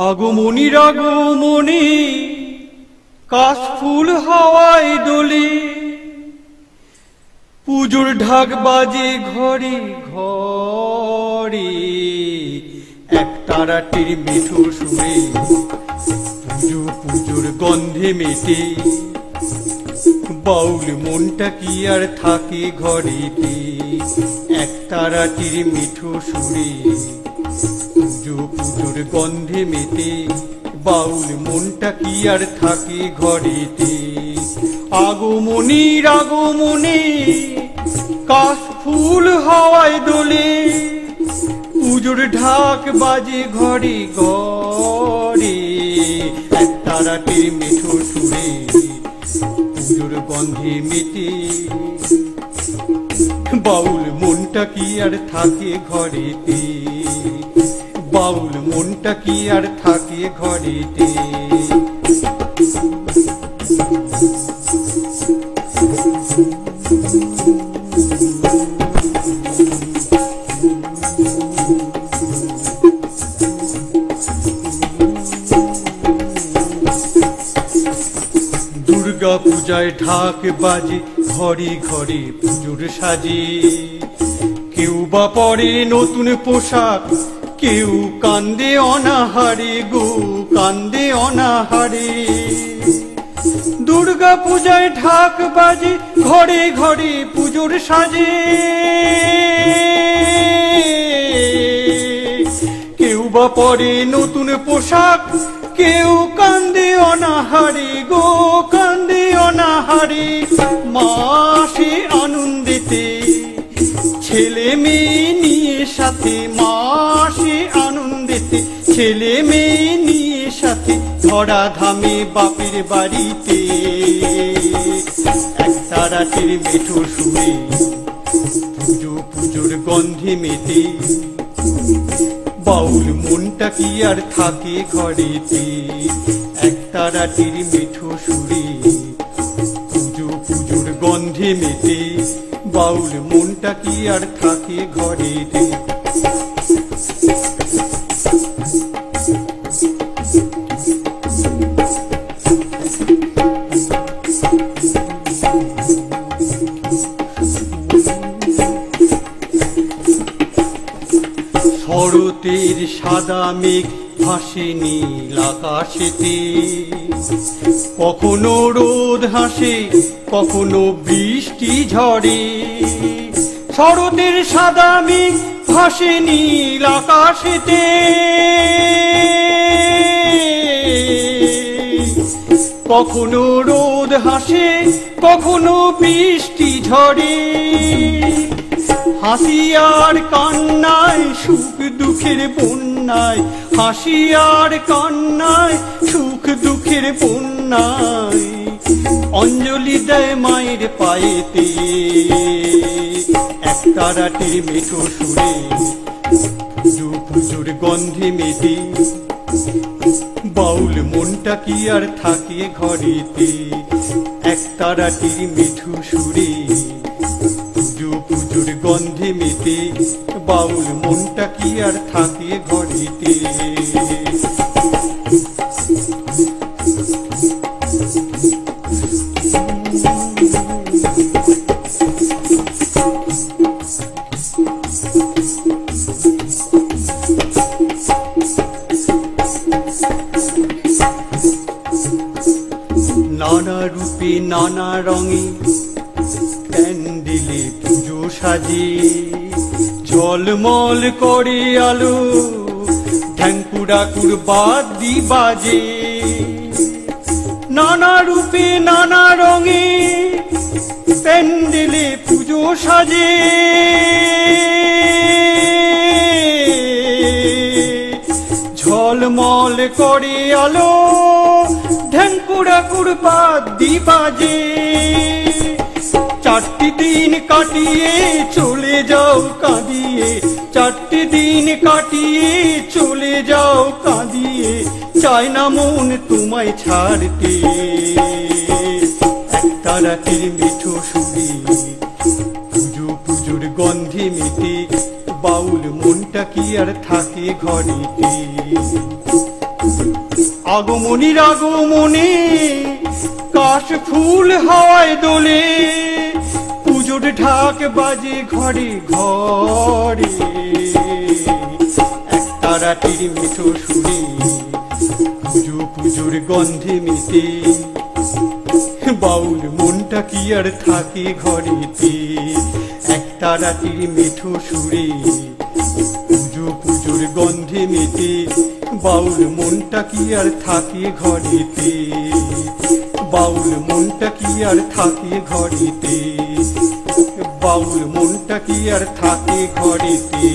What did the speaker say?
আগমনীর আগমনী কাশফুল হাওয়ায় দোলে, পুজোর ঢাক বাজে ঘরে ঘরে, এক তারাটির মিঠো সুরে পুজো পুজোর গন্ধে মেটে। বাউল মনটা কি আর থাকে ঘরেতে, এক তারাটির মিঠো সুরে পুজো পুজোর গন্ধে মেটে। বাউল মনটা কি আর থাকে ঘরেতে। আগমনীর আগমনে কাশফুল হাওয়ায় দোলে, পুজোর ঢাক বাজে ঘরে ঘরে, এক তারাটির মিঠো সুরে পুজোর গন্ধে মেটে। বাউল মনটা কি আর থাকে ঘরেতে, বাউল মনটা কি আর থাকে ঘরেতে। দুর্গা পূজায় ঢাক বাজে ঘরে ঘরে পুজোর সাজে, কেউ বা পরে নতুন পোশাক, কেউ কান্দে অনাহারে গো কান্দে অনাহারে। দুর্গা পূজায় ঢাক বাজে ঘরে ঘরে পুজোর সাজে, কেউ বা পরে নতুন পোশাক, কেউ কান্দে অনাহারে গো কান্দে অনাহারে। মাসে আনন্দেতে ছেলে মেয়ে নিয়ে সাথে, মাসে আনন্দেতে ছেলে মেয়ে নিয়ে সাথে, ধরা ধামে বাপের বাড়িতে, এক তারাটির মিঠো সুরে পুজো পুজোর গন্ধে মেটে। বাউল মনটা কি আর থাকে ঘরেতে, এক তারাটির মিঠো সুরে পুজো পুজোর গন্ধে মেটে। বাউল মনটা কি আর থাকে ঘরেতে। শরতের সাদা মেঘ ভাসে নীল আকাশেতে, কখনো রোদ হাসে কখনো বৃষ্টি ঝরে। শরতের সাদা মেঘ ভাসে নীল আকাশেতে, কখনো রোদ হাসে কখনো বৃষ্টি ঝরে। হাসি আর কান্নায় সুখ দুঃখের বন্যায়, হাসি আর কান্নায় সুখ দুঃখের বন্যায়, অঞ্জলি দেয় মায়ের পায়েতে, এক তারাটির মিঠো সুরে পুজো পুজোর গন্ধে মেটে। বাউল মনটা কি আর থাকে ঘরেতে, এক তারাটির মিঠো সুরে পুজো পুজোর গন্ধে মেটে। বাউল মনটা কি আর থাকে ঘরেতে। নানা রূপে নানা রঙে প্যান্ডেলে পুজো সাজে, ঝলমল করে আলো ঢ্যাঙ্কুড়াকুর বাদ্যি বাজে। নানা রূপে নানা রঙে প্যান্ডেলে পুজো সাজে, ঝলমল করে আলো ঢ্যাঙ্কুড়াকুর বাদ্যি বাজে। চারটি দিন কাটিয়ে চলে যাও কাঁদিয়ে, চারটি দিন কাটিয়ে চলে যাও কাঁদিয়ে, চায় না মন তোমায় ছাড়তে, এক তারাটির মিঠো সুরে পুজো পুজোর গন্ধে মেটে। বাউল মনটা কি আর থাকে ঘরেতে। আগমনীর আগমনে কাশ ফুল হাওয়ায় দোলে, পুজোর ঢাক বাজে ঘরে ঘরে, একটা রাতের মিঠো সুরে পুজো পুজোর গন্ধে মেতে, বাউল মনটা কি আর থাকে ঘরেতে। একটা রাতের মিঠো সুরে পুজো পুজোর গন্ধে মেতে, বাউল মনটা কি আর থাকে ঘরেতে, বাউল মনটা কি আর থাকে ঘরেতে, বাউল মনটা কি আর থাকে ঘরেতে।